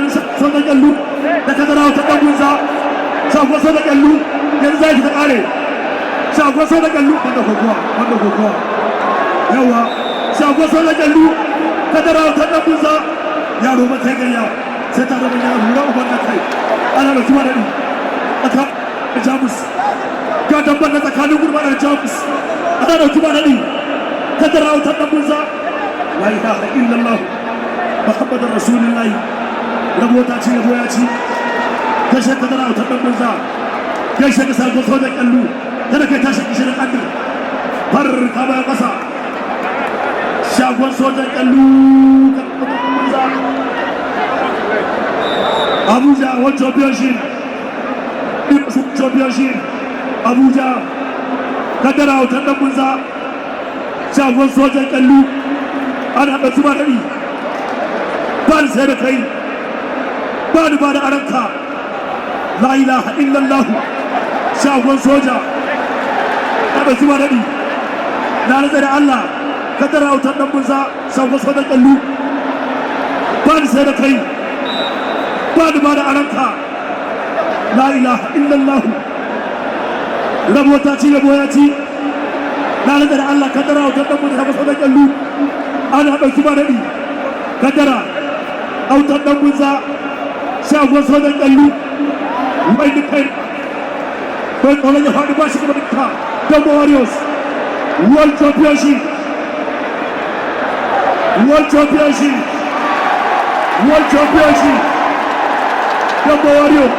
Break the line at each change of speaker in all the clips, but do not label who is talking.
tsakanin sauran kyallu da kadarawa ta ɗan gunza shagon sauran kyallu yanzu zai ta ƙare shagon sauran kyallu wanda kokowa yawa shagon sauran kyallu kadarawa ta ɗan gunza yaro ba sai gayya sai ta zama yana hura uban na kai ana da kuma daɗi aka da jamus ga dabban na tsakanin gurma da jamus ana da kuma daɗi kadarawa ta ɗan gunza la ilaha illallah muhammadar rasulullahi rabo ta ci rabo ya ci gaishe ka dara ta dan banza gaishe ka sako sojan kallu kada kai tashi kishirin annin far ka bayan kasa shagon sojan kallu ka dan banza Abuja World Championship Abuja ka dara ta dan banza shagon sojan kallu ana da zuba dadi ba sai da kai ba da aranka la ilaha illallah shagon soja kada zuwa dadi na nazari Allah ka tara wutar dan bunza shagon soja kallu ba sai da kai ba da aranka la ilaha illallah rabo ta ci rabo ya ci na nazari Allah ka tara wutar dan bunza shagon soja kallu ana dauki ba dadi ka tara autar dan bunza shagon sojan kallu mai da kai bai tsoron ya faɗi ba shi kuma duka Gambo Warriors World Championship Gambo Warriors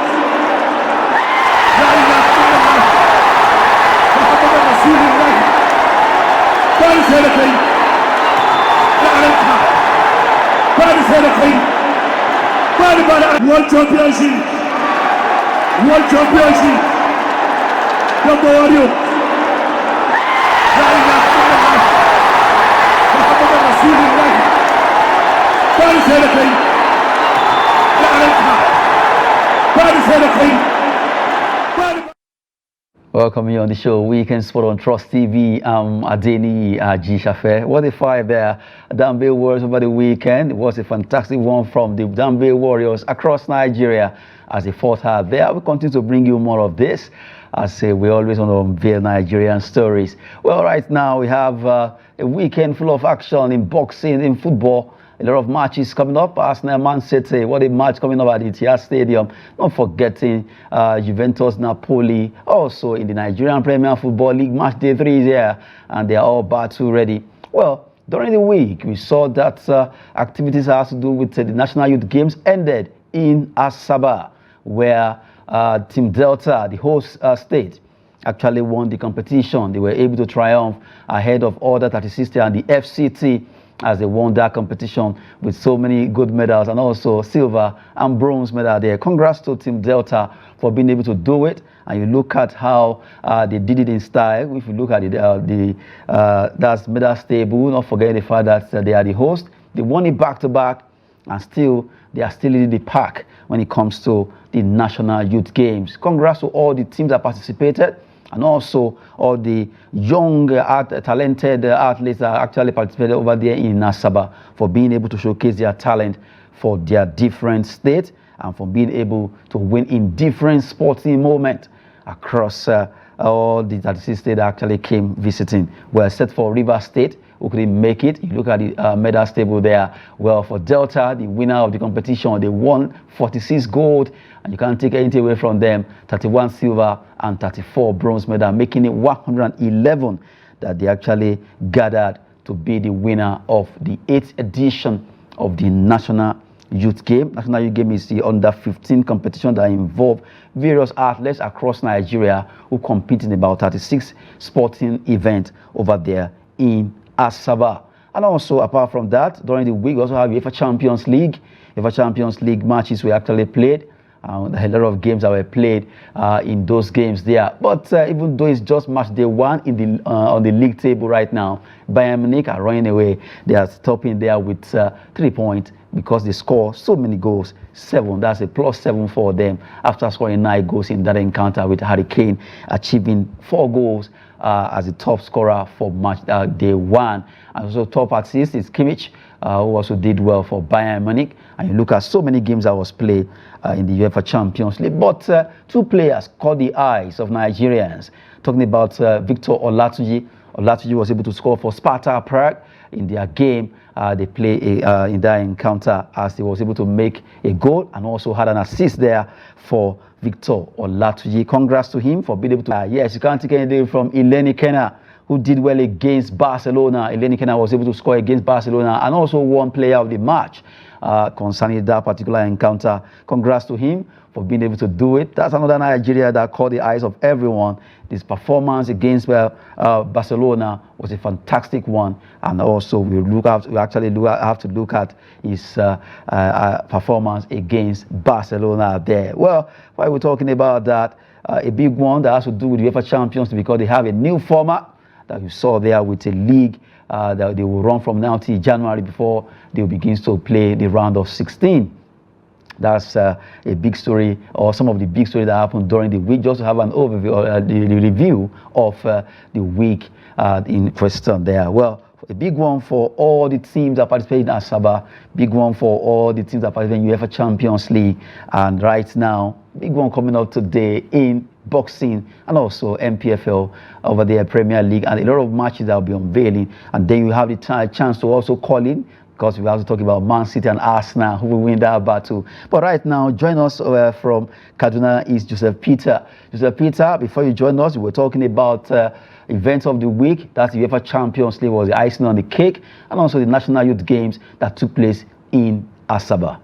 la ilaha illallah muhammadar rasulullah bai sai da kai da aranka bai sai da kai World Championship Gambo Warriors la ilaha illallah muhammadar rasulullah bai sai da kai da aranka bai sai da kai.
Welcome you on the show, Weekend Sport on Trust TV. I'm Adeni Ajishafe. What a fight there, Danbe Warriors over the weekend. It was a fantastic one from the Danbe Warriors across Nigeria as they fought hard there. We continue to bring you more of this. I say we always want to unveil Nigerian stories. Well, right now we have a weekend full of action in boxing, in football. A lot of matches coming up. Arsenal, Man City, what a match coming up at the Etihad Stadium. Not forgetting Juventus, Napoli. Also in the Nigerian Premier Football League, match day 3 is here, and they are all battle ready. Well, during the week, we saw that activities that has to do with the National Youth Games ended in Asaba, where Team Delta, the host state, actually won the competition. They were able to triumph ahead of Order 36 and the FCT, as they won that competition with so many good medals and also silver and bronze medal there. Congrats to Team Delta for being able to do it. And you look at how they did it in style. If you look at that's medal stable, not forgetting the fact that they are the host. They won it back-to-back, and still they are still in the pack when it comes to the National Youth Games. Congrats to all the teams that participated, and also all the young, talented athletes that actually participated over there in Asaba for being able to showcase their talent for their different states and for being able to win in different sporting moments across all the 36 states that actually came visiting. Well, except for Rivers State, who couldn't make it. You look at the medal table there. Well, for Delta, the winner of the competition, they won 46 gold, and you can't take anything away from them. 31 silver and 34 bronze medal, making it 111 that they actually gathered to be the winner of the 8th edition of the National Youth Game. National Youth Game is the under-15 competition that involve various athletes across Nigeria who compete in about 36 sporting events over there in Asaba. And also, apart from that, during the week, we also have UEFA Champions League. UEFA Champions League matches were actually played. A lot of games that were played in those games there. But even though it's just match day 1 in the on the league table right now, Bayern Munich are running away. They are stopping there with 3 points because they score so many goals, 7. That's a +7 for them after scoring 9 goals in that encounter, with Harry Kane achieving 4 goals as the top scorer for match day 1. And also top assist is Kimmich, who also did well for Bayern Munich. And you look at so many games that was played in the UEFA Champions League. But 2 players caught the eyes of Nigerians. Talking about Victor Olatunji. Olatunji was able to score for Sparta Prague in their game. They play in that encounter, as he was able to make a goal and also had an assist there for Victor Olatunji. Congrats to him for being able to. Yes, you can't take anything from Eleni Kena, who did well against Barcelona. Eleni Kena was able to score against Barcelona and also won player of the match concerning that particular encounter. Congrats to him for being able to do it. That's another Nigeria that caught the eyes of everyone. This performance against Barcelona was a fantastic one, and also we have to look at his performance against Barcelona there. Well, while we're talking about that, a big one that has to do with the UEFA Champions League, because they have a new format that you saw there with a league that they will run from now till January before they will begin to play the round of 16. That's a big story, or some of the big stories that happened during the week. Just to have an overview, the review of the week in question there. Well, a big one for all the teams that participate in Asaba, big one for all the teams that participate in UEFA Champions League, and right now, big one coming up today in boxing and also MPFL over there, Premier League, and a lot of matches that will be unveiling. And then you have the chance to also call in, because we have to talk about Man City and Arsenal, who will win that battle. But right now, join us from Kaduna is Joseph Peter. Joseph Peter, before you join us, we were talking about events of the week. That's the UEFA Champions League was the icing on the cake, and also the National Youth Games that took place in Asaba.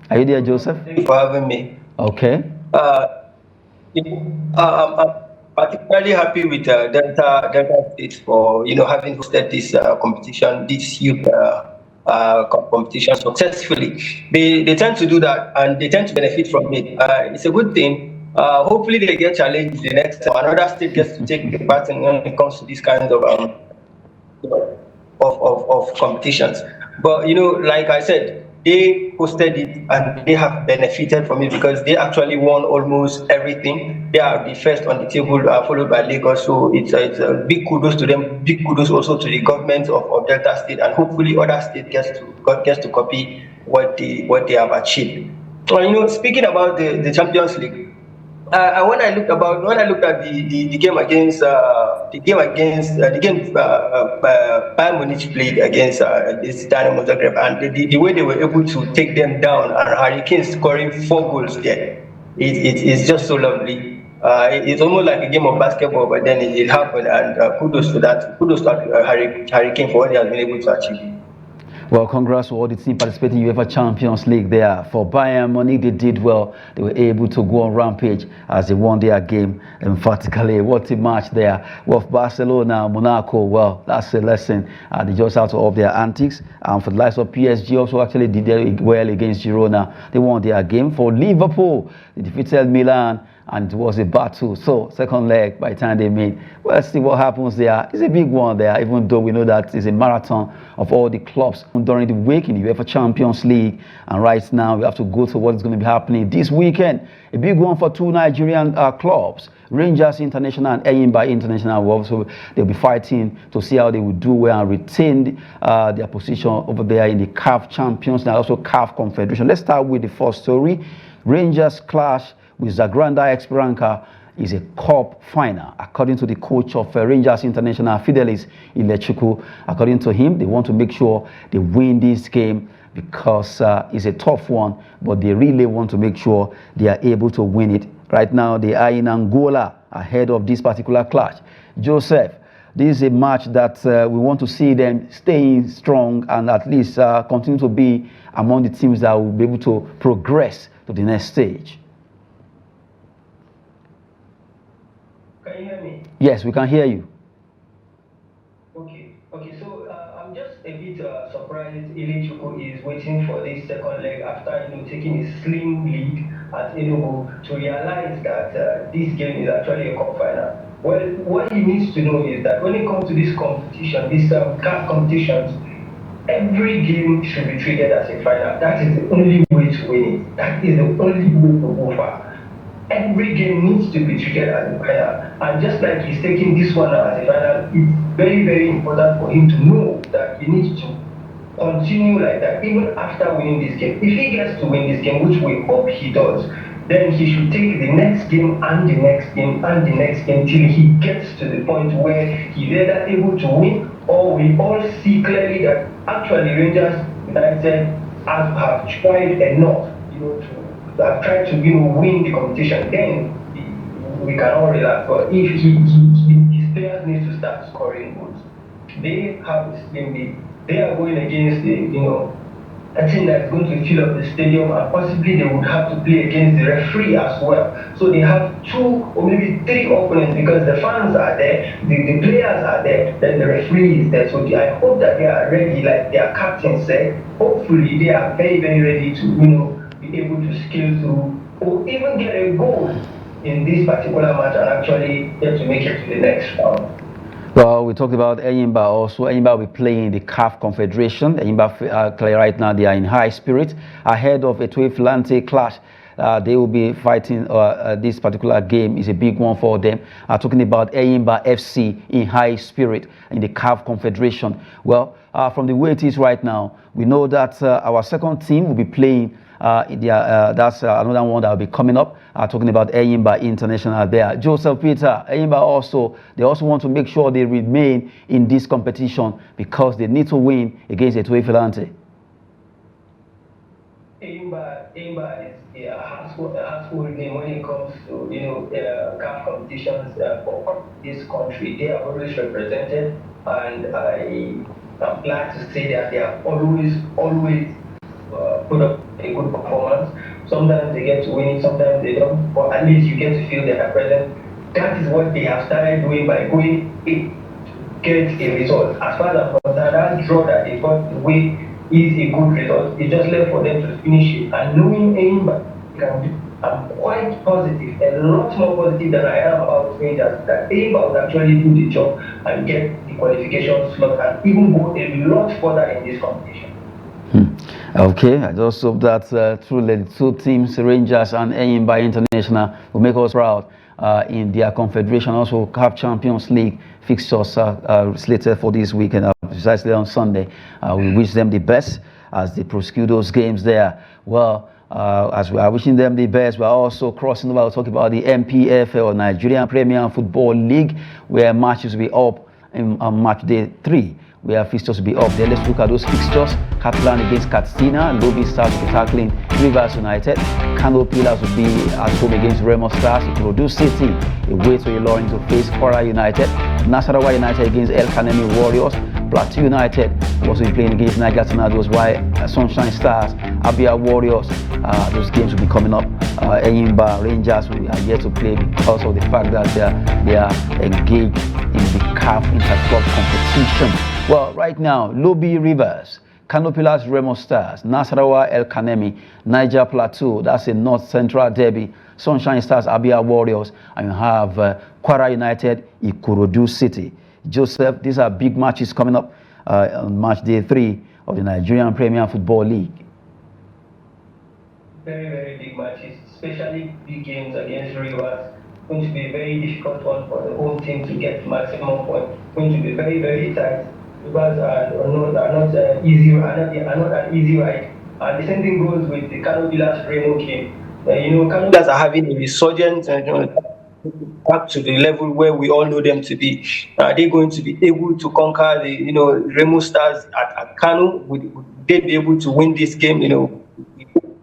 Are you there, Joseph?
Thank you for having me.
Okay.
I'm particularly happy with Delta State for having hosted this competition, this youth competition successfully. They tend to do that, and they tend to benefit from it. It's a good thing. Hopefully, they get challenged the next time. Another state gets to take the part when it comes to these kinds of competitions. But like I said, they hosted it and they have benefited from it, because they actually won almost everything. They are the first on the table, followed by Lagos. So it's a big kudos to them. Big kudos also to the government of Delta State, and hopefully other states gets to copy what they have achieved. Speaking about the Champions League. When I looked at the game against Bayern Munich played against this Dynamo Zagreb, and the way they were able to take them down, and Harry Kane scoring 4 goals there, it's just so lovely. It's almost like a game of basketball, but then it happened, and kudos to that. Kudos to Harry Kane for what he has been able to achieve.
Well, congrats to all the teams participating in UEFA Champions League there. For Bayern Munich, they did well. They were able to go on rampage as they won their game emphatically. What a match there. Well, for Barcelona, Monaco, well, that's a lesson. They just have to up their antics. And for the likes of PSG, also actually did well against Girona. They won their game. For Liverpool, they defeated Milan, and it was a battle. So, second leg, by the time they meet, well, let's see what happens there. It's a big one there, even though we know that it's a marathon of all the clubs during the week in the UEFA Champions League. And right now, we have to go to what's going to be happening this weekend. A big one for 2 Nigerian clubs, Rangers International and Enyimba International. So they'll be fighting to see how they will do well and retain their position over there in the CAF Champions and also CAF Confederation. Let's start with the first story. Rangers clash with Zagranda Esperanca is a cup final, according to the coach of Rangers International, Fidelis Ilechukwu. According to him, they want to make sure they win this game because it's a tough one, but they really want to make sure they are able to win it. Right now, they are in Angola ahead of this particular clash. Joseph, this is a match that we want to see them staying strong and at least continue to be among the teams that will be able to progress to the next stage.
Can you hear me?
Yes, we can hear you.
Okay. So I'm just a bit surprised Ilechukwu is waiting for this second leg after taking a slim lead at Tinubu to realize that this game is actually a cup final. Well, what he needs to know is that when it comes to this competition, these CAF competitions, every game should be treated as a final. That is the only way to win it. That is the only way to go far. Every game needs to be treated as a final. And just like he's taking this one as a final, it's very, very important for him to know that he needs to continue like that even after winning this game. If he gets to win this game, which we hope he does, then he should take the next game and the next game and the next game till he gets to the point where he's either able to win, or we all see clearly that actually Rangers United have tried enough, to have tried to win the competition. Then we can all relax. But if his players need to start scoring goals, they have the same lead. They are going against a team that's going to fill up the stadium, and possibly they would have to play against the referee as well. So they have 2 or maybe 3 opponents, because the fans are there, the players are there, then the referee is there. So I hope that they are ready, like their captain said. Hopefully they are very, very ready to be able to scale through or even get a goal in this particular match and actually get to make it to the next round.
Well, we talked about Enyimba also. Enyimba will be playing the CAF Confederation. Enyimba right now, they are in high spirit ahead of a 12 Lante clash. They will be fighting. This particular game is a big one for them. Talking about Enyimba FC in high spirit in the CAF Confederation. Well, from the way it is right now, we know that our second team will be playing. That's another one that will be coming up. Talking about Enyimba International there. Joseph Peter, Enyimba they also want to make sure they remain in this competition because they need to win against Etoile Filante.
Enyimba is a household name when it comes to CAF competitions for this country. They are always represented, and I'm glad to say that they have always put up a good performance. Sometimes they get to win it, sometimes they don't, but at least you get to feel they are present. That is what they have started doing by going to get a result. As far as I'm concerned, that draw that they got away is a good result. It's just left for them to finish it. And knowing Enyimba can do, I'm quite positive, a lot more positive than I am about Rangers, that Enyimba will actually do the job and get the qualification slot and even go a lot further in this competition.
Okay, I just hope that truly the 2 teams, Rangers and Enyimba International, will make us proud in their confederation. Also, CAF Champions League fixtures slated for this weekend, precisely on Sunday. We wish them the best as they prosecute those games there. Well, as we are wishing them the best, we are also crossing over to talk about the MPFL, Nigerian Premier Football League, where matches will be up on match day 3. Where fixtures will be up there. Let's look at those fixtures. Catalan against Katsina, Lobby Stars will be tackling Rivers United, Kano Pillars will be at home against Remo Stars, Ikorodu City away to Ilorin to face Kwara United, Nasarawa United against El Kanemi Warriors, Plateau United will also be playing against Niger Tornadoes, while Sunshine Stars, Abia Warriors, those games will be coming up. Enyimba Rangers are yet to play because of the fact that they are engaged in the CAF Interclub competition. Well, right now, Lobby Rivers, Kano Pillars Remo Stars, Nasarawa El Kanemi, Niger Plateau, that's a North Central derby, Sunshine Stars, Abia Warriors, and you have Kwara United, Ikorodu City. Joseph, these are big matches coming up on match day 3 of the Nigerian Premier Football League.
Very, very big matches, especially big games against Rivers. Going to be a very difficult one for the home team to get maximum point. Going to be very, very tight. Rivers are not easy, are not an easy ride. And the same thing goes with the Kano Pillars Remo game. Kano Pillars are having a resurgence back to the level where we all know them to be. Are they going to be able to conquer the Remo Stars at Kano? Would they be able to win this game?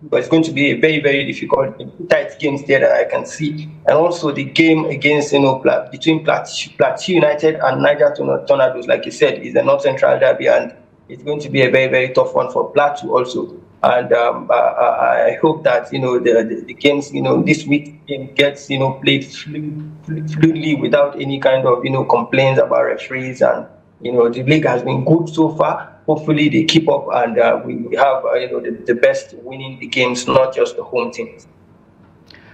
But it's going to be a very, very difficult, tight games there that I can see. And also the game against, between Plateau United and Niger Tornadoes, like you said, is a North Central derby, and it's going to be a very, very tough one for Plateau also. And I hope that the games this week gets played fluidly without any kind of complaints about referees, and the league has been good so far. Hopefully they keep up, and we have the best winning the games, not just the home teams.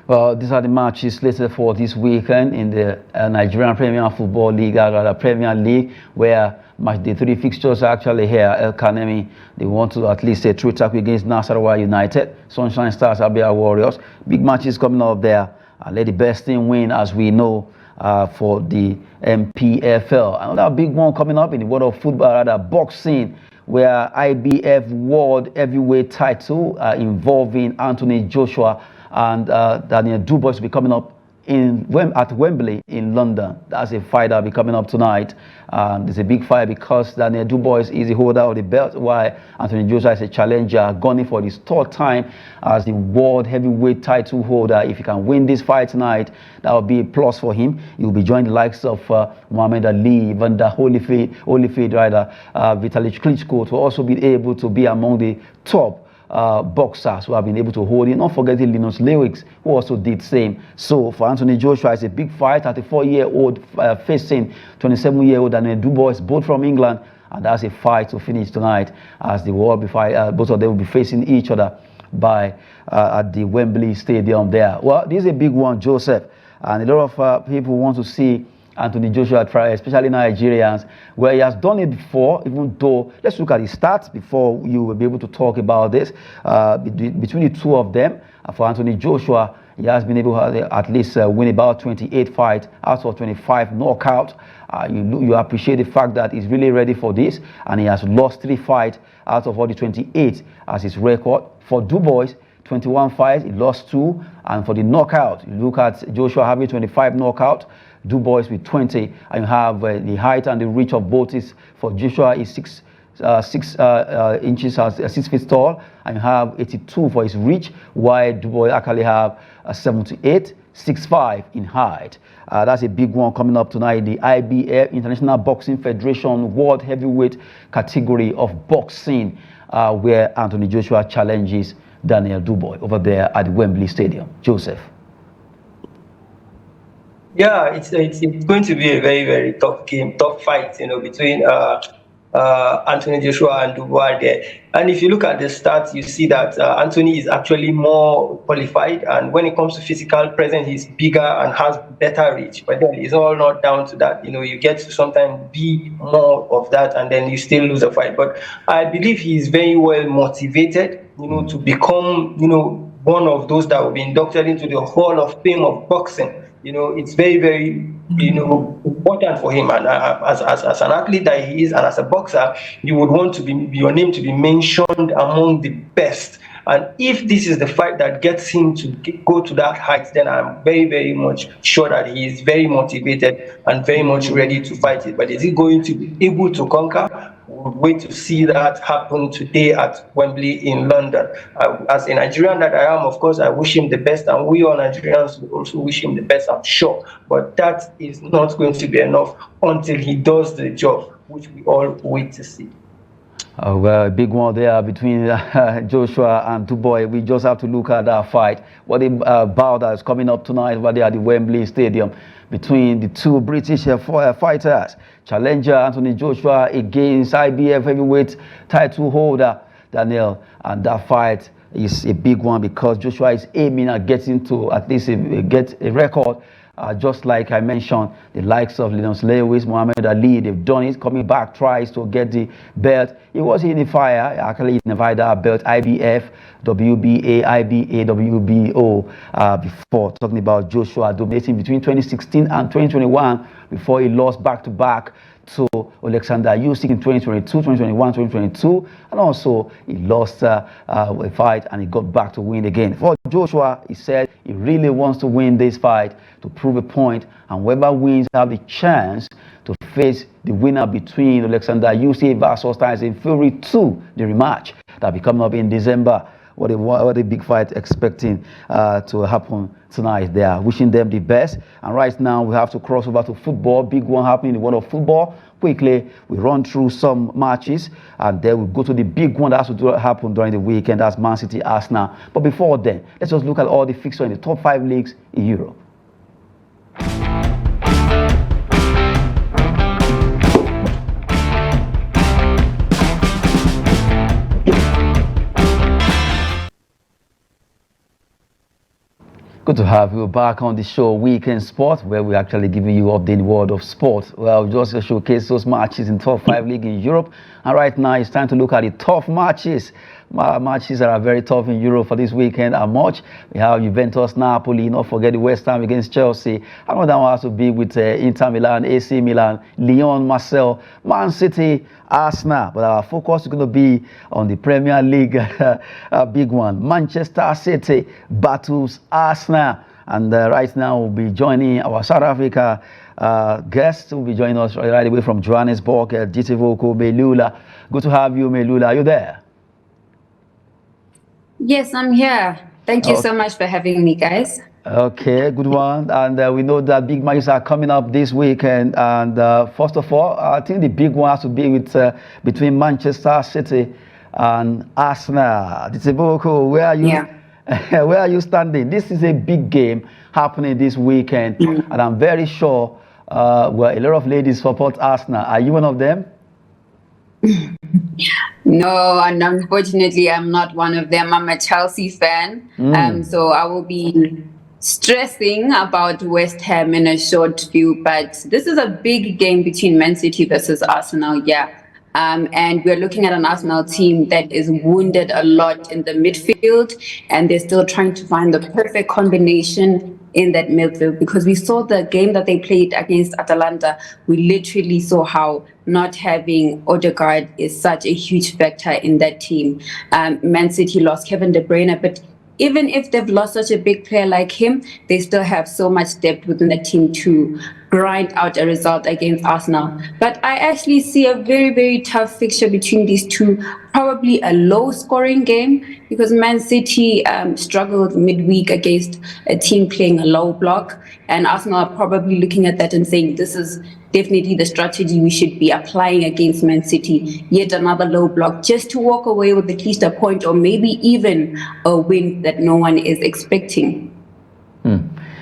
Well, these are the matches slated for this weekend in the Nigerian Premier Football League, rather Premier League, where match day 3 fixtures are actually here. El Kanemi, they want to at least a true tackle against Nasarawa United. Sunshine Stars, Abia Warriors. Big matches coming up there. Let the best team win, as we know, for the MPFL. Another big one coming up in the world of football, rather boxing, where IBF World Heavyweight title involving Anthony Joshua and Daniel Dubois will be coming up at Wembley in London. That's a fight that will be coming up tonight. It's a big fight because Daniel Dubois is the holder of the belt, while Anthony Joshua is a challenger, gunning for his third time as the world heavyweight title holder. If he can win this fight tonight, that will be a plus for him. He will be joining the likes of Muhammad Ali, Evander Holyfield, Vitaly Klitschko, to also be able to be among the top boxers who have been able to hold it. Not forgetting Linus Lewis, who also did same. So for Anthony Joshua, it's a big fight. 34-year-old facing 27-year-old Daniel Dubois, both from England, and that's a fight to finish tonight, as the world both of them will be facing each other at the Wembley Stadium there. Well, this is a big one, Joseph, and a lot of people want to see Anthony Joshua try, especially Nigerians, where he has done it before, even though, let's look at his stats before you will be able to talk about this. Between the two of them, for Anthony Joshua, he has been able to at least win about 28 fights out of 25 knockouts. You appreciate the fact that he's really ready for this, and he has lost 3 fights out of all the 28 as his record. For Dubois, 21 fights, he lost 2, and for the knockout, you look at Joshua having 25 knockouts, Dubois with 20, and you have the height and the reach of both is for Joshua is 6 inches, 6 feet tall, and you have 82 for his reach, while Dubois actually have 78, 6'5" in height. That's a big one coming up tonight. The IBF, International Boxing Federation World Heavyweight category of boxing, where Anthony Joshua challenges Daniel Dubois over there at the Wembley Stadium. Joseph.
Yeah, it's going to be a very, very tough game, tough fight, between Anthony Joshua and Dubois there. And if you look at the stats, you see that Anthony is actually more qualified, and when it comes to physical presence, he's bigger and has better reach. But then it's all not down to that. You get to sometimes be more of that, and then you still lose a fight. But I believe he's very well motivated, to become, one of those that will be inducted into the Hall of Fame of boxing. It's very, very, important for him. And as an athlete that he is, and as a boxer, you would want to be your name to be mentioned among the best. And if this is the fight that gets him to go to that height, then I'm very, very much sure that he is very motivated and very much ready to fight it. But is he going to be able to conquer? We'll wait to see that happen today at Wembley in London. As a Nigerian that I am, of course, I wish him the best, and we all Nigerians will also wish him the best, I'm sure. But that is not going to be enough until he does the job, which we all wait to see.
Well, a big one there between Joshua and Dubois. We just have to look at that fight. What a bout that is coming up tonight over there at the Wembley Stadium between the two British fighters. Challenger Anthony Joshua against IBF heavyweight title holder Daniel. And that fight is a big one because Joshua is aiming at getting to at least get a record. Just like I mentioned, the likes of Linus Lewis, Muhammad Ali, they've done it, coming back, tries to get the belt. He was in the fire, actually unified that belt, IBF, WBA, IBA, WBO, before talking about Joshua dominating between 2016 and 2021 before he lost back-to-back to Alexander Usyk in 2022, 2021, 2022, and also he lost a fight and he got back to win again. For Joshua, he said he really wants to win this fight to prove a point, and whoever wins have the chance to face the winner between Alexander Usyk versus Tyson Fury 2, the rematch that will be coming up in December. What a big fight expecting to happen tonight there. Wishing them the best. And right now we have to cross over to football. Big one happening in the world of football. Quickly, we run through some matches and then we go to the big one that has to happen during the weekend. That's Man City, Arsenal. But before then, let's just look at all the fixtures in the top 5 leagues in Europe. Good to have you back on the show, Weekend Sport, where we're actually giving you updated world of sport. Well, just to showcase those matches in top 5 league in Europe. And right now, it's time to look at the tough matches. Matches that are very tough in Europe for this weekend are much. We have Juventus, Napoli, not forget the West Ham against Chelsea. Another one has to be with Inter Milan, AC Milan, Lyon, Marseille, Man City, Arsenal. But our focus is going to be on the Premier League, a big one. Manchester City battles Arsenal. And right now we'll be joining our South Africa guest who will be joining us right away from Johannesburg, Jitivoko Melula. Good to have you, Melula. Are you there?
Yes, I'm here. Thank you so much for having me, guys.
Okay, good one. And we know that big matches are coming up this weekend. And first of all, I think the big one has to be with between Manchester City and Arsenal. Jitivoko, where are you?
Yeah.
Where are you standing? This is a big game happening this weekend, and I'm very sure well, a lot of ladies support Arsenal. Are you one of them?
No, and unfortunately, I'm not one of them. I'm a Chelsea fan, so I will be stressing about West Ham in a short few. But this is a big game between Man City versus Arsenal, yeah. And we're looking at an Arsenal team that is wounded a lot in the midfield, and they're still trying to find the perfect combination in that midfield, because we saw the game that they played against Atalanta. We literally saw how not having Odegaard is such a huge factor in that team. Man City lost Kevin De Bruyne, but even if they've lost such a big player like him, they still have so much depth within the team to grind out a result against Arsenal. But I actually see a very, very tough fixture between these two, probably a low-scoring game, because Man City struggled midweek against a team playing a low block, and Arsenal are probably looking at that and saying, this is definitely the strategy we should be applying against Man City. Yet another low block, just to walk away with at least a point, or maybe even a win that no one is expecting.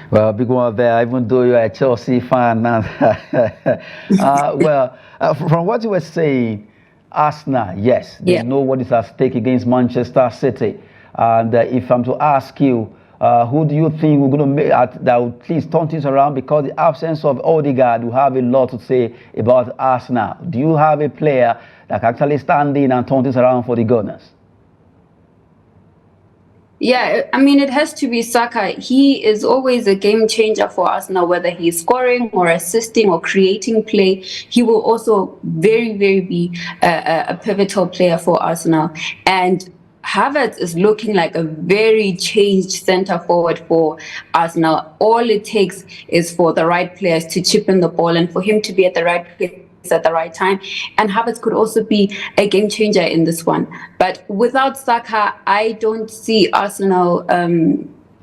Well, big one there, even though you're a Chelsea fan. From what you were saying, Arsenal, yes, they know what is at stake against Manchester City. And if I'm to ask you, who do you think we're going to make that will please turn things around? Because the absence of Odegaard will have a lot to say about Arsenal. Do you have a player that can actually stand in and turn things around for the Gunners?
Yeah, I mean, it has to be Saka. He is always a game changer for Arsenal, whether he's scoring or assisting or creating play. He will also very, very be a pivotal player for Arsenal. And Havertz is looking like a very changed center forward for Arsenal. All it takes is for the right players to chip in the ball and for him to be at the right place at the right time. And Havertz could also be a game changer in this one. But without Saka, I don't see Arsenal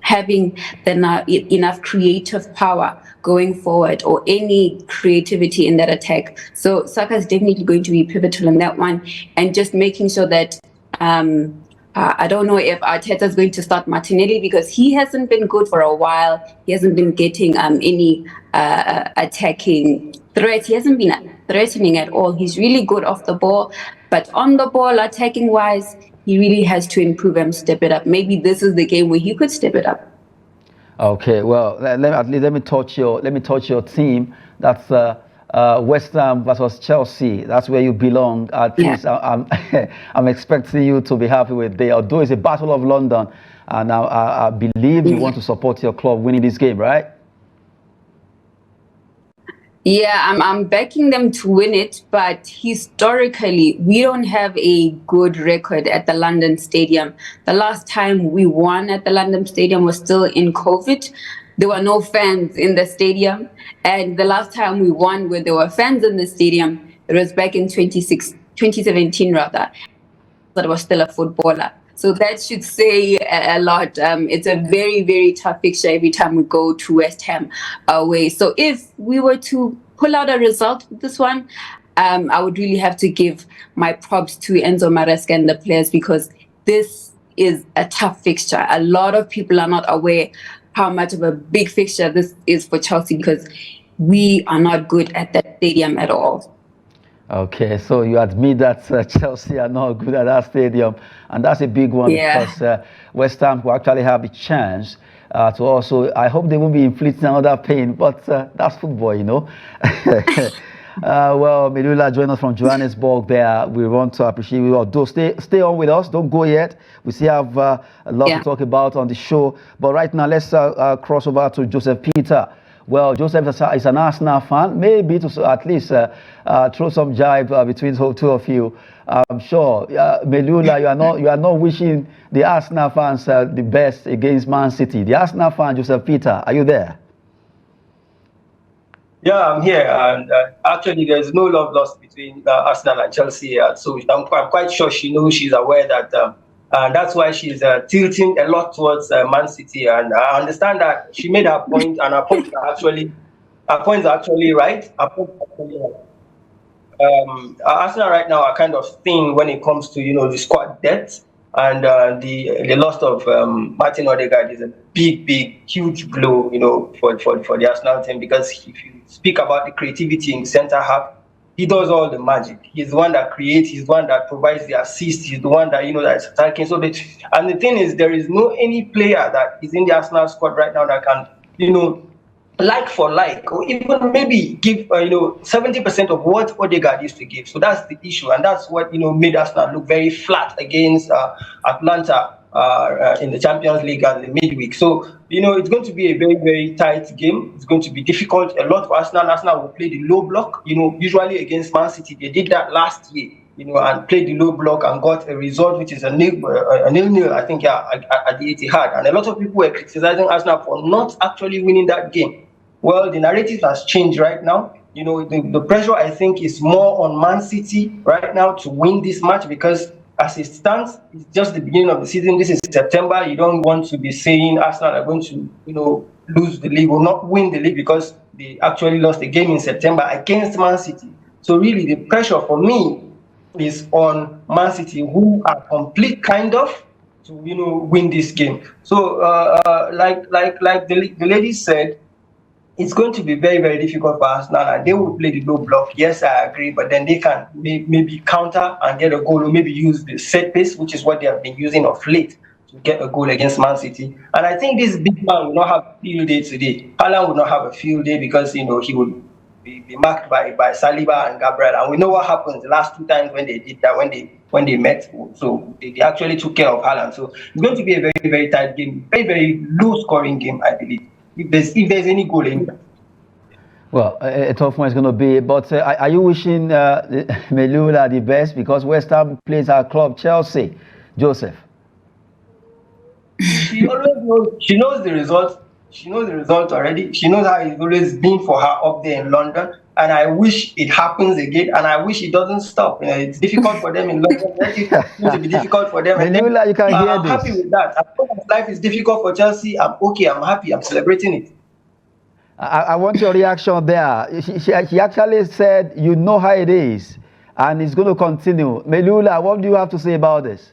having enough creative power going forward, or any creativity in that attack. So Saka is definitely going to be pivotal in that one, and just making sure that I don't know if Arteta is going to start Martinelli, because he hasn't been good for a while. He hasn't been getting any attacking threats. He hasn't been threatening at all. He's really good off the ball, but on the ball, attacking wise, he really has to improve and step it up. Maybe this is the game where he could step it up.
Okay, well, let me touch your team. That's West Ham versus Chelsea. That's where you belong. At least I'm expecting you to be happy with it. Although it's a battle of London, and I believe you want to support your club winning this game, right?
Yeah, I'm backing them to win it, but historically, we don't have a good record at the London Stadium. The last time we won at the London Stadium was still in COVID. There were no fans in the stadium. And the last time we won where there were fans in the stadium, it was back in 2017 rather. That was still a footballer. So that should say a lot. It's a very, very tough fixture every time we go to West Ham away. So if we were to pull out a result with this one, I would really have to give my props to Enzo Maresca and the players, because this is a tough fixture. A lot of people are not aware how much of a big fixture this is for Chelsea, because we are not good at that stadium at all.
Okay, so you admit that Chelsea are not good at that stadium, and that's a big one, because West Ham will actually have a chance to also, I hope they won't be inflicting another pain, but that's football, you know. Well, Melula joined us from Johannesburg there. We want to appreciate you all. Do stay on with us. Don't go yet. We still have a lot to talk about on the show. But right now, let's cross over to Joseph Peter. Well, Joseph is an Arsenal fan. Maybe to at least throw some jibe between the two of you. I'm sure, Melula, you are not wishing the Arsenal fans the best against Man City. The Arsenal fan, Joseph Peter, are you there?
Yeah, I'm here, and actually, there's no love lost between Arsenal and Chelsea. So I'm quite sure she's aware that, and that's why she's tilting a lot towards Man City. And I understand that she made her point, and her points are actually right. Her points are actually right. Arsenal right now are kind of thin when it comes to the squad depth, and the loss of Martin Odegaard is a big, huge blow, for the Arsenal team, because if you speak about the creativity in the centre half, he does all the magic. He's the one that creates. He's the one that provides the assist. He's the one that that's attacking. And the thing is, there is no any player that is in the Arsenal squad right now that can like for like, or even maybe give 70% of what Odegaard used to give. So that's the issue, and that's what made Arsenal look very flat against Atlanta in the Champions League at the midweek. So it's going to be a very, very tight game. It's going to be difficult a lot for Arsenal. Arsenal will play the low block. Usually against Man City, they did that last year. And played the low block and got a result which is a nil-nil, I think, at the Etihad. And a lot of people were criticizing Arsenal for not actually winning that game. Well, the narrative has changed right now. The pressure, I think, is more on Man City right now to win this match, because as it stands, it's just the beginning of the season. This is September. You don't want to be saying Arsenal are going to, lose the league or not win the league, because they actually lost a game in September against Man City. So really, the pressure for me is on Man City, who are complete kind of to win this game. So like the lady said, it's going to be very, very difficult for Arsenal, and they will play the low block. Yes, I agree, but then they can maybe counter and get a goal, or maybe use the set piece, which is what they have been using of late to get a goal against Man City. And I think this big man will not have a field day today. Haaland will not have a field day, because he would be marked by Saliba and Gabriel, and we know what happened the last two times when they did that, when they met. So they actually took care of Haaland. So it's going to be a very, very tight game, very, very low scoring game, I believe, if there's any goal in it.
Well, a tough one is going to be. But are you wishing Melula the best, because West Ham plays our club Chelsea, Joseph?
She always knows. She knows the result. She knows the result already. She knows how it's always been for her up there in London. And I wish it happens again. And I wish it doesn't stop. It's difficult for them in London. It's going to be difficult for them. And
Melula, you can hear
I'm
this.
happy with that. As long as life is difficult for Chelsea, I'm okay. I'm happy. I'm celebrating it.
I want your reaction there. She actually said, you know how it is, and it's going to continue. Melula, what do you have to say about this?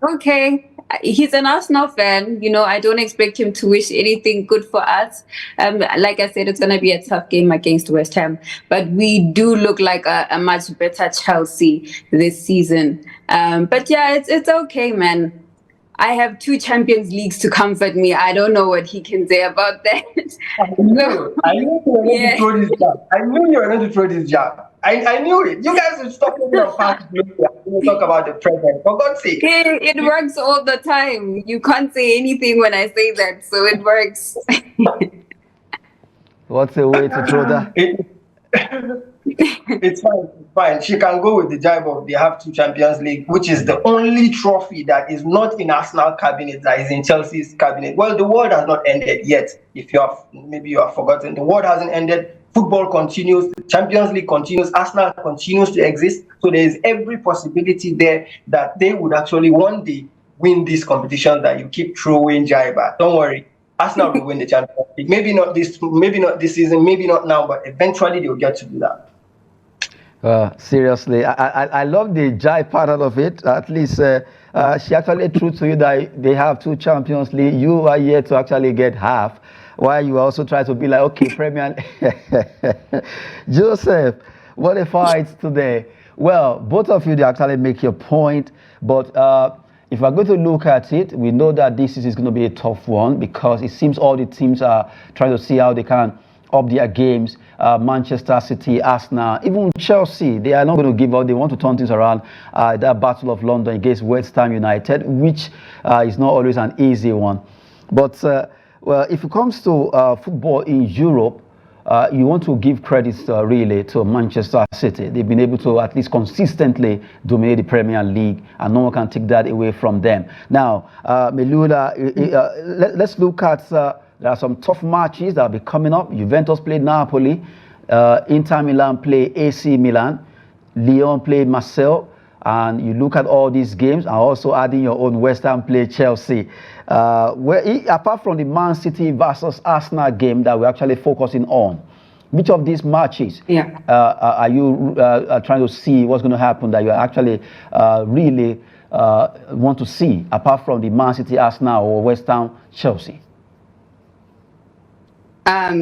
Okay. He's an Arsenal fan. I don't expect him to wish anything good for us. Like I said, it's going to be a tough game against West Ham. But we do look like a much better Chelsea this season. But yeah, it's okay, man. I have 2 Champions Leagues to comfort me. I don't know what he can say about that.
I knew you were going to throw this jab. I knew you were going to throw this jab. I knew it. You guys will stop me on past glory. We'll talk about the present. For God's sake.
It works all the time. You can't say anything when I say that, so it works.
What's a way to throw that?
It's fine. She can go with the jibe of they have 2 Champions League, which is the only trophy that is not in Arsenal cabinet, that is in Chelsea's cabinet. Well, the world has not ended yet. If you have forgotten, the world hasn't ended. Football continues, the Champions League continues, Arsenal continues to exist. So there is every possibility there that they would actually one day win this competition that you keep throwing jibe at. Don't worry. Arsenal will win the Champions League. Maybe not this season, maybe not now, but eventually they'll get to do that.
Seriously, I love the jive part of it. At least she actually threw to you that they have 2 Champions League. You are here to actually get half, while you also try to be like, okay, Premier. Joseph, what a fight today. Well, both of you, they actually make your point, but if we're going to look at it, we know that this is going to be a tough one because it seems all the teams are trying to see how they can up their games. Manchester City, Arsenal, even Chelsea, they are not going to give up. They want to turn things around. That Battle of London against West Ham United, which is not always an easy one. But well, if it comes to football in Europe, you want to give credit really to Manchester City. They've been able to at least consistently dominate the Premier League, and no one can take that away from them. Now, Melula, let's look at, there are some tough matches that will be coming up. Juventus play Napoli, Inter Milan play AC Milan, Lyon play Marseille, and you look at all these games and also adding your own West Ham play Chelsea. Apart from the Man City versus Arsenal game that we're actually focusing on, which of these matches are you trying to see what's going to happen that you actually really want to see, apart from the Man City, Arsenal, or West Ham, Chelsea?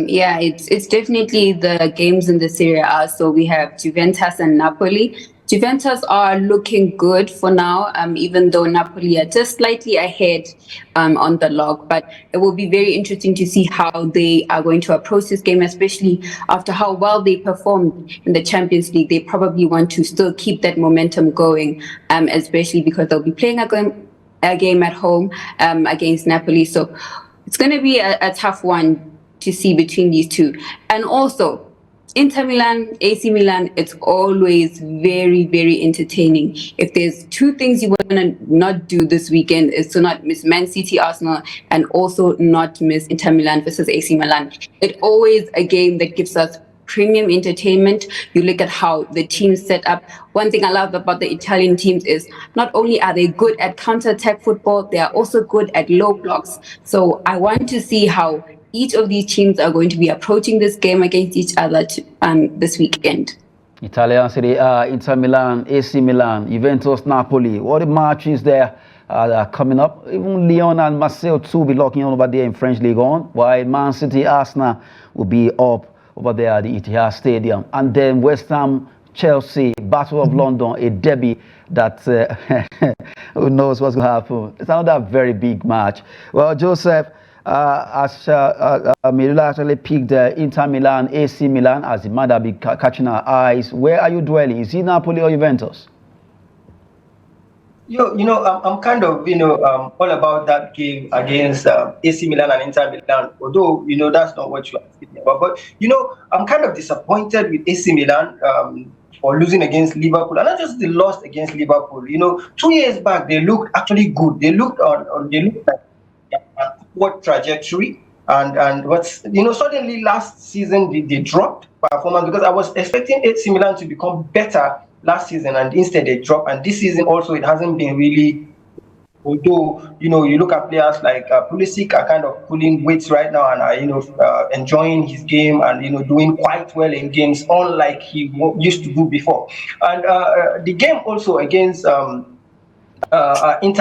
Yeah, it's definitely the games in the Serie A. So we have Juventus and Napoli. Juventus are looking good for now, even though Napoli are just slightly ahead on the log. But it will be very interesting to see how they are going to approach this game, especially after how well they performed in the Champions League. They probably want to still keep that momentum going, especially because they'll be playing a game at home against Napoli. So it's going to be a tough one to see between these two. And also, Inter Milan, AC Milan, it's always very, very entertaining. If there's two things you want to not do this weekend, is to not miss Man City, Arsenal, and also not miss Inter Milan versus AC Milan. It's always a game that gives us premium entertainment. You look at how the teams set up. One thing I love about the Italian teams is not only are they good at counter-attack football, they are also good at low blocks. So I want to see how each of these teams are going to be approaching this game against each other this weekend.
Italian Serie A, Inter Milan, AC Milan, Juventus, Napoli. What the matches there that are coming up? Even Lyon and Marseille too will be locking on over there in French League 1, while Man City, Arsenal will be up over there at the Etihad Stadium. And then West Ham, Chelsea, Battle of London, a derby that who knows what's going to happen. It's another very big match. Well, Joseph, as Melula actually picked Inter Milan, AC Milan as the man that be catching our eyes. Where are you dwelling? Is it Napoli or Juventus?
I'm kind of, all about that game against AC Milan and Inter Milan. Although, that's not what you are asking about. But, I'm kind of disappointed with AC Milan for losing against Liverpool, and not just the loss against Liverpool. 2 years back they looked actually good. They looked like upward trajectory, and what's suddenly last season they dropped performance, because I was expecting AC Milan to become better last season, and instead they dropped. And this season also it hasn't been really. Although you look at players like Pulisic are kind of pulling weights right now and are enjoying his game and doing quite well in games, unlike he used to do before. And the game also against Inter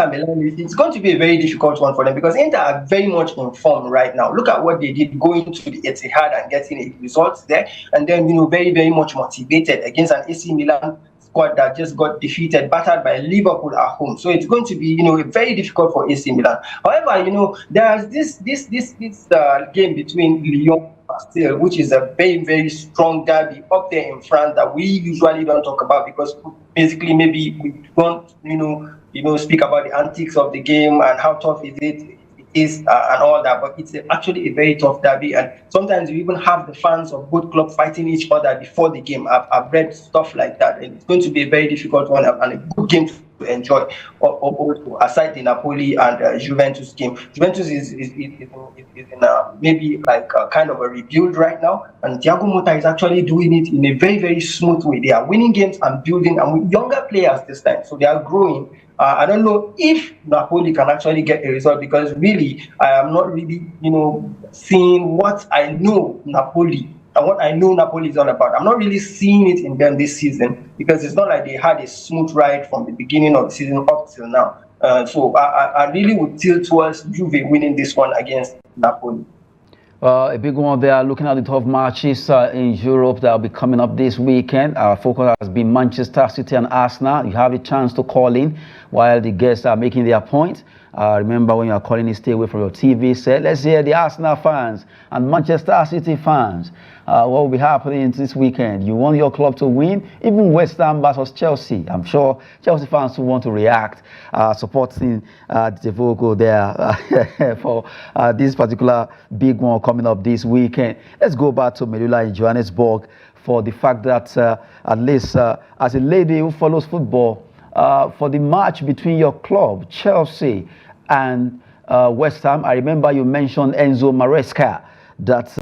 Milan, it's going to be a very difficult one for them, because Inter are very much in form right now. Look at what they did going to the Etihad and getting a result there, and then very, very much motivated against an AC Milan squad that just got defeated, battered by Liverpool at home. So it's going to be very difficult for AC Milan. However, there's this game between Lyon and Marseille, which is a very, very strong derby up there in France that we usually don't talk about, because basically maybe we don't speak about the antics of the game and how tough it is and all that. But it's actually a very tough derby, and sometimes you even have the fans of both clubs fighting each other before the game. I've read stuff like that, and it's going to be a very difficult one and a good game to enjoy. Aside the Napoli and Juventus game, Juventus is in maybe like kind of a rebuild right now, and Thiago Motta is actually doing it in a very, very smooth way. They are winning games and building, and with younger players this time, so they are growing. I don't know if Napoli can actually get a result, because really I am not really seeing what I know Napoli and what I know Napoli is all about. I'm not really seeing it in them this season, because it's not like they had a smooth ride from the beginning of the season up till now. So I really would tilt towards Juve winning this one against Napoli.
A big one there, looking at the tough matches in Europe that will be coming up this weekend. Our focus has been Manchester City and Arsenal. You have a chance to call in while the guests are making their point. Remember, when you are calling in, stay away from your TV set. Let's hear the Arsenal fans and Manchester City fans. What will be happening this weekend? You want your club to win? Even West Ham versus Chelsea. I'm sure Chelsea fans will want to react, supporting the vocal there for this particular big one coming up this weekend. Let's go back to Melula in Johannesburg for the fact that at least as a lady who follows football, for the match between your club, Chelsea, and West Ham, I remember you mentioned Enzo Maresca, that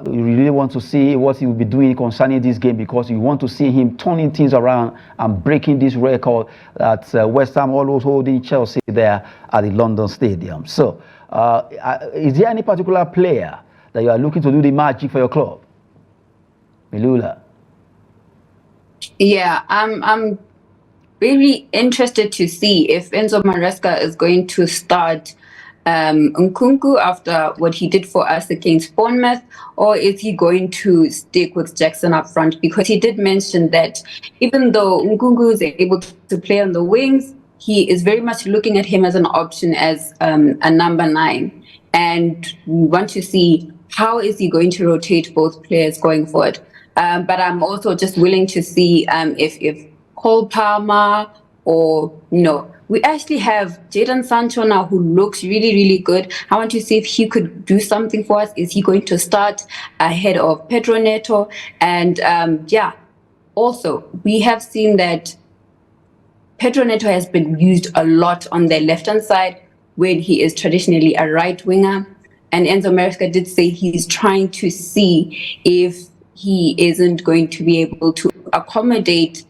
you really want to see what he will be doing concerning this game, because you want to see him turning things around and breaking this record that West Ham always holding Chelsea there at the London Stadium. So, is there any particular player that you are looking to do the magic for your club? Melula.
Yeah, I'm really interested to see if Enzo Maresca is going to start Nkunku after what he did for us against Bournemouth, or is he going to stick with Jackson up front? Because he did mention that even though Nkunku is able to play on the wings, he is very much looking at him as an option as a number 9. And we want to see how is he going to rotate both players going forward. But I'm also just willing to see if Cole Palmer or, we actually have Jadon Sancho now, who looks really, really good. I want to see if he could do something for us. Is he going to start ahead of Pedro Neto? And also, we have seen that Pedro Neto has been used a lot on the left-hand side when he is traditionally a right winger. And Enzo Maresca did say he's trying to see if he isn't going to be able to accommodate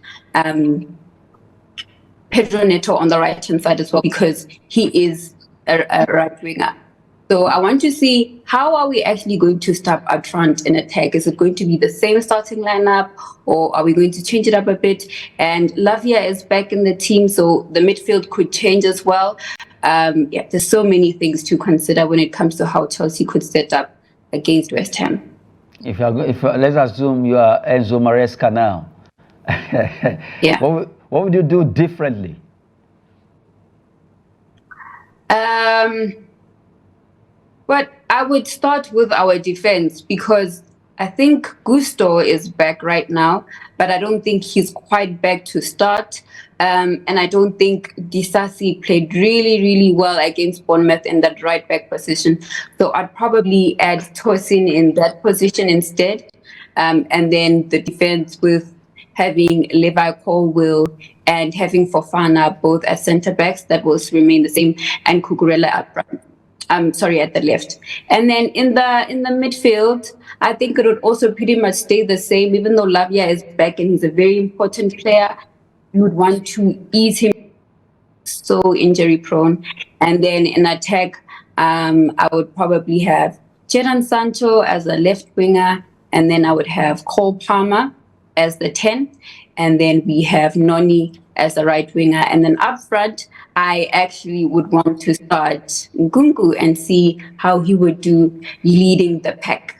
Pedro Neto on the right-hand side as well, because he is a right winger. So I want to see, how are we actually going to start up front in attack? Is it going to be the same starting lineup, or are we going to change it up a bit? And Lavia is back in the team, so the midfield could change as well. There's so many things to consider when it comes to how Chelsea could set up against West Ham.
If let's assume you are Enzo Maresca now,
yeah.
What would you do differently?
But I would start with our defense, because I think Gusto is back right now, but I don't think he's quite back to start. And I don't think Disasi played really, really well against Bournemouth in that right back position. So I'd probably add Tosin in that position instead. And then the defense with having Levi Colwill and having Fofana both as centre backs, that will remain the same, and Cucurella up front. At the left. And then in the midfield, I think it would also pretty much stay the same, even though Lavia is back and he's a very important player. You would want to ease him, so injury prone. And then in attack, I would probably have Jadon Sancho as a left winger, and then I would have Cole Palmer as the 10, and then we have Noni as the right winger. And then up front, I actually would want to start Nkunku and see how he would do leading the pack.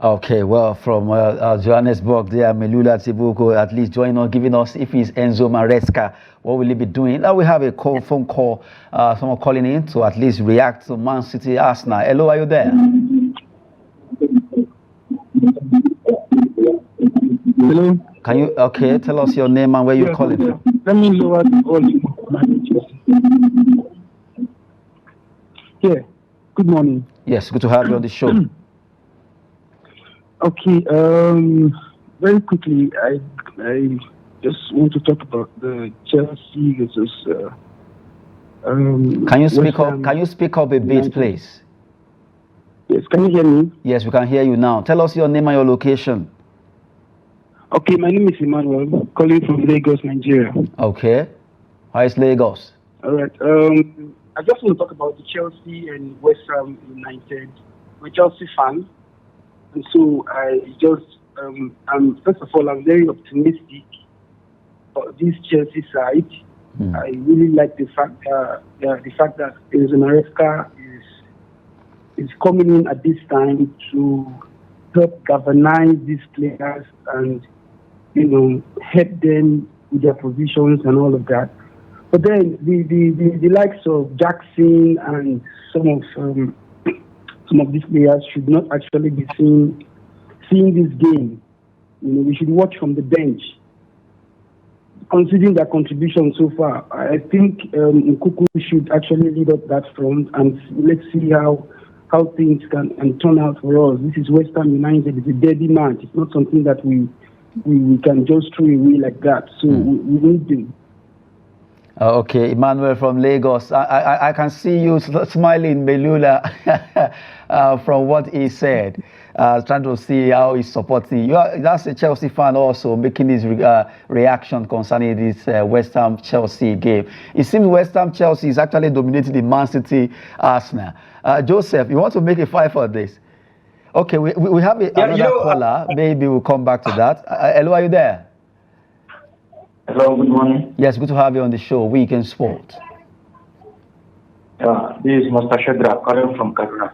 Okay, well, from Johannesburg there, Melula Tibuko at least joining us, giving us, if he's Enzo Maresca, what will he be doing? Now we have a phone call, someone calling in to at least react to Man City Arsenal. Hello, are you there?
Hello.
Can you, tell us your name and where you're calling from?
Let me lower the volume. Yeah, good morning.
Yes, good to have you on the show.
Okay, very quickly, I just want to talk about the Chelsea versus
Can you speak up? Can you speak up a bit, please?
Yes, can you hear me?
Yes, we can hear you now. Tell us your name and your location.
Okay, my name is Emmanuel, calling from Lagos, Nigeria.
Okay. How is Lagos?
All right. I just want to talk about the Chelsea and West Ham United. I'm a Chelsea fan, and so I just, first of all, I'm very optimistic about this Chelsea side. I really like the fact that Enzo Maresca is is coming in at this time to help galvanize these players and, help them with their positions and all of that. But then the likes of Jackson and some of these players should not actually be seeing this game. We should watch from the bench. Considering their contribution so far, I think Nkuku should actually lead up that front, and let's see how things can turn out for us. This is West Ham United. It's a dirty match. It's not something that we can just throw away like that. So we need to.
Okay, Emmanuel from Lagos. I can see you smiling, Melula, from what he said. Trying to see how he's supporting you. That's a Chelsea fan also making his reaction concerning this West Ham Chelsea game. It seems West Ham Chelsea is actually dominating the Man City Arsenal. Joseph, you want to make a fight for this? Okay, we have another caller. Maybe we'll come back to that. Hello, are you there?
Hello, good morning.
Yes, good to have you on the show, Weekend Sport.
This is Master Shedra calling from Kaduna.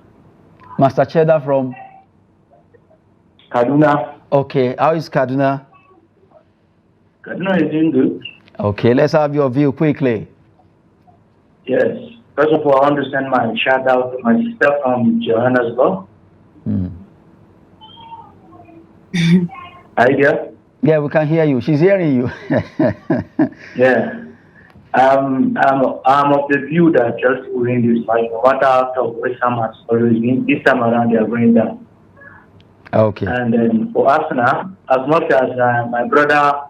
Master Cheddar from?
Kaduna.
Okay, how is Kaduna?
Kaduna is doing good.
Okay, let's have your view quickly.
Yes. First of all, I want to send my shout out to my sister from Johannesburg. Are you there?
Yeah, we can hear you. She's hearing you.
Yeah. I'm of the view that Chelsea will win this match. No matter how West Ham has always been, this time around they are going down.
Okay.
And then for Arsenal, as much as my brother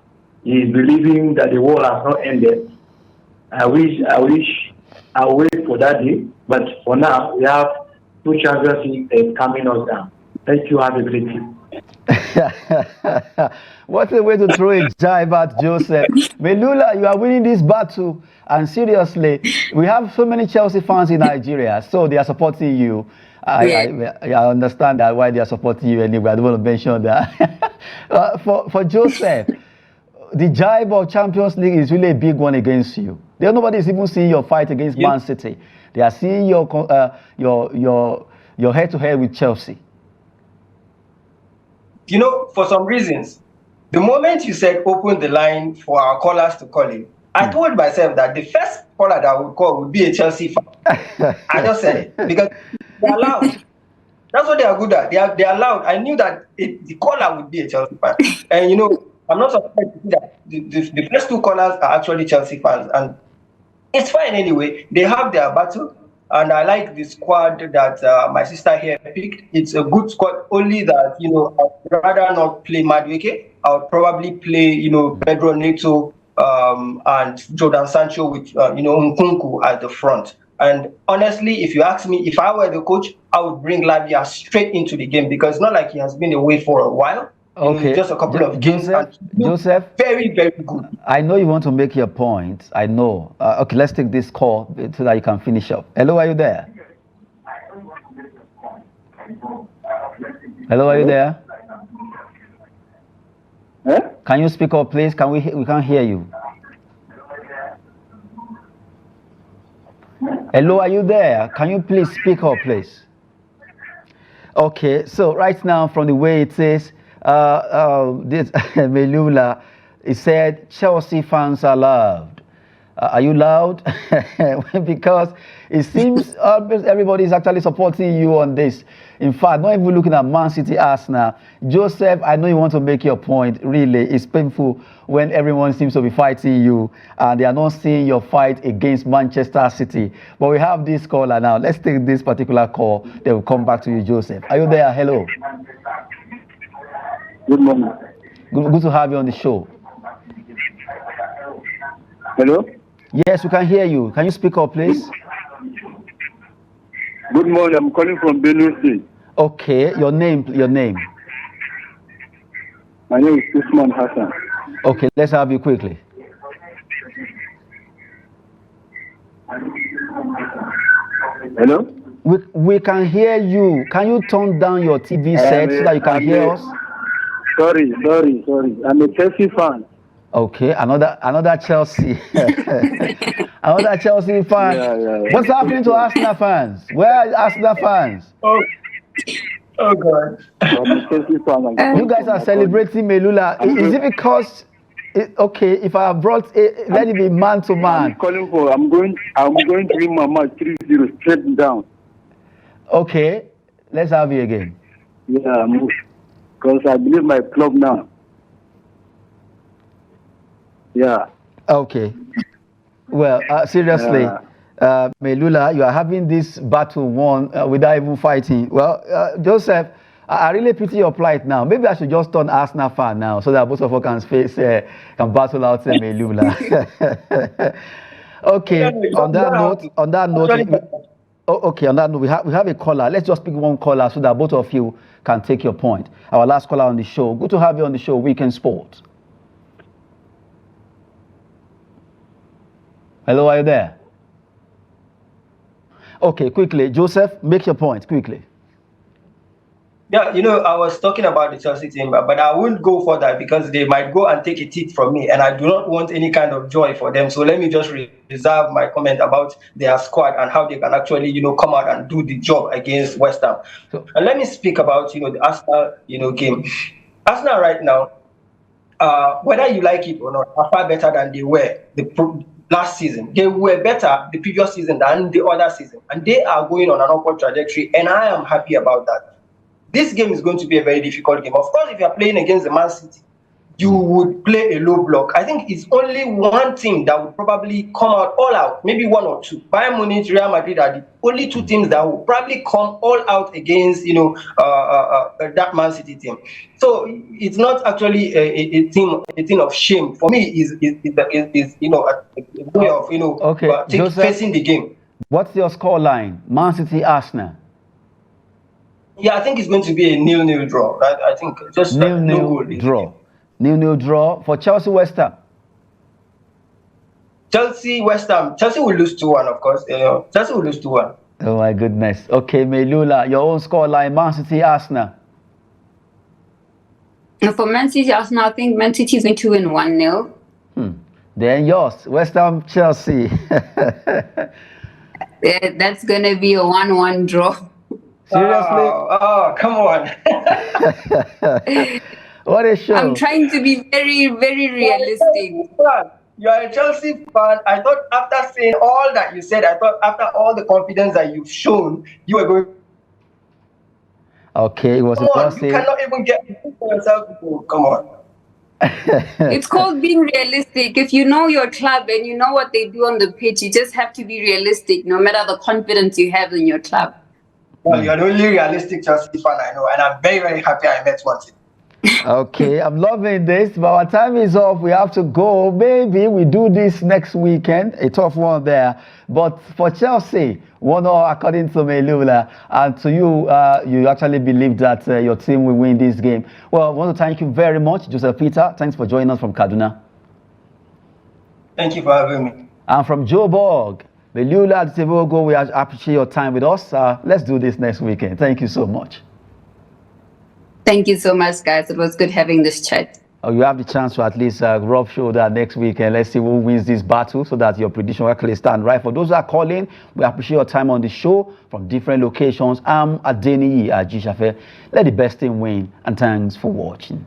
is believing that the war has not ended, I'll wait for that day. But for now, we have 2 Champions League coming us down. Thank you. Have a great day.
What a way to throw a jibe at Joseph. Melula, you are winning this battle. And seriously, we have so many Chelsea fans in Nigeria, so they are supporting you. I understand that why they are supporting you anyway. I don't want to mention that. For Joseph, the jibe of Champions League is really a big one against you. Nobody is even seeing your fight against Man City. They are seeing your head-to-head with Chelsea.
For some reasons, the moment you said open the line for our callers to call in, I told myself that the first caller that I would call would be a Chelsea fan. I just said it because they're loud. That's what they are good at. They are loud. I knew that the caller would be a Chelsea fan. And I'm not surprised to see that the first 2 callers are actually Chelsea fans. And it's fine anyway. They have their battle. And I like the squad that my sister here picked. It's a good squad, only that, I'd rather not play Madueke. I would probably play, Pedro Neto and Jordan Sancho with, Nkunku at the front. And honestly, if you ask me, if I were the coach, I would bring Lavia straight into the game because it's not like he has been away for a while.
Okay.
Just a couple of games.
Joseph,
very, very good.
I know you want to make your point. I know. Okay, let's take this call so that you can finish up. Hello, are you there? Hello, are you there?
Huh?
Can you speak up, please? We can't hear you. Hello, are you there? Can you please speak up, please? Okay, so right now, from the way it is, this Melula, he said Chelsea fans are loud. Are you loud? Because it seems everybody is actually supporting you on this. In fact, not even looking at Man City Arsenal. Joseph, I know you want to make your point. Really, it's painful when everyone seems to be fighting you and they are not seeing your fight against Manchester City. But we have this caller now. Let's take this particular call. Then we'll come back to you, Joseph. Are you there? Hello.
Good morning.
Good to have you on the show.
Hello?
Yes, we can hear you. Can you speak up, please?
Good morning. I'm calling from Benue State.
Okay, your name.
My name is Usman Hassan.
Okay, let's have you quickly.
Hello?
We can hear you. Can you turn down your TV set so that you can hear us?
Sorry. I'm a Chelsea fan.
Okay, another Chelsea. Another Chelsea fan.
Yeah.
What's happening to Arsenal fans? Where are Arsenal fans?
Oh God.
You guys are celebrating Melula. Is it because okay, if I have brought let it be man to man.
I'm going to win my match 3-0 straight down.
Okay, let's have you again.
Yeah, because I believe my club now. Yeah.
Okay. Well, seriously, Melula, you are having this battle won without even fighting. Well, Joseph, I really pity your plight now. Maybe I should just turn Arsenal fan now so that both of us can can battle out Melula. Okay. On that note. Okay, on that note, we have a caller. Let's just pick one caller so that both of you can take your point. Our last caller on the show. Good to have you on the show, Weekend Sport. Hello, are you there? Okay, quickly. Joseph, make your point, quickly.
Yeah, I was talking about the Chelsea team, but I wouldn't go for that because they might go and take a tit from me, and I do not want any kind of joy for them. So let me just reserve my comment about their squad and how they can actually, come out and do the job against West Ham. And let me speak about, the Arsenal, game. Arsenal right now, whether you like it or not, are far better than they were last season. They were better the previous season than the other season, and they are going on an upward trajectory, and I am happy about that. This game is going to be a very difficult game. Of course, if you are playing against the Man City, you would play a low block. I think it's only one team that would probably come out all out, maybe one or two. Bayern Munich, Real Madrid are the only two teams that will probably come all out against, that Man City team. So it's not actually a thing of shame. For me, is a way of
okay, Joseph,
facing the game.
What's your score line? Man City, Arsenal.
Yeah, I think it's going to be a 0-0 draw. Right? I think just
0-0 draw. 0-0 draw for Chelsea, West Ham.
Chelsea, West Ham. Chelsea will lose 2-1, of course. Chelsea will lose 2-1.
Oh my goodness. Okay, Melula, your own score line, Man City, Arsenal.
For Man City, Arsenal, I think Man City is going to win 1-0.
Then yours, West Ham, Chelsea.
Yeah, that's going to be a 1-1 draw.
Seriously?
Oh, come on.
What a show.
I'm trying to be very, very realistic.
You are a Chelsea fan. I thought after saying all that you said, I thought after all the confidence that you've shown, you were going.
Okay, it was impossible.
You cannot even get yourself. Come on.
It's called being realistic. If you know your club and you know what they do on the pitch, you just have to be realistic, no matter the confidence you have in your club.
Well, you're the only realistic Chelsea fan I know, and I'm very, very happy I met one.
Okay, I'm loving this, but our time is up. We have to go. Maybe we do this next weekend. A tough one there. But for Chelsea, 1-0 according to Melula, and to you, you actually believe that your team will win this game. Well, I want to thank you very much, Joseph Peter. Thanks for joining us from Kaduna.
Thank you for having me.
And from Joburg, Melula Tebogo, we appreciate your time with us. Let's do this next weekend. Thank you so much.
Thank you so much, guys. It was good having this chat.
You have the chance to at least rub shoulder next weekend. Let's see who wins this battle so that your prediction will actually stand right. For those who are calling, we appreciate your time on the show from different locations. I'm Adeniyi Ajishafe. Let the best team win, and thanks for watching.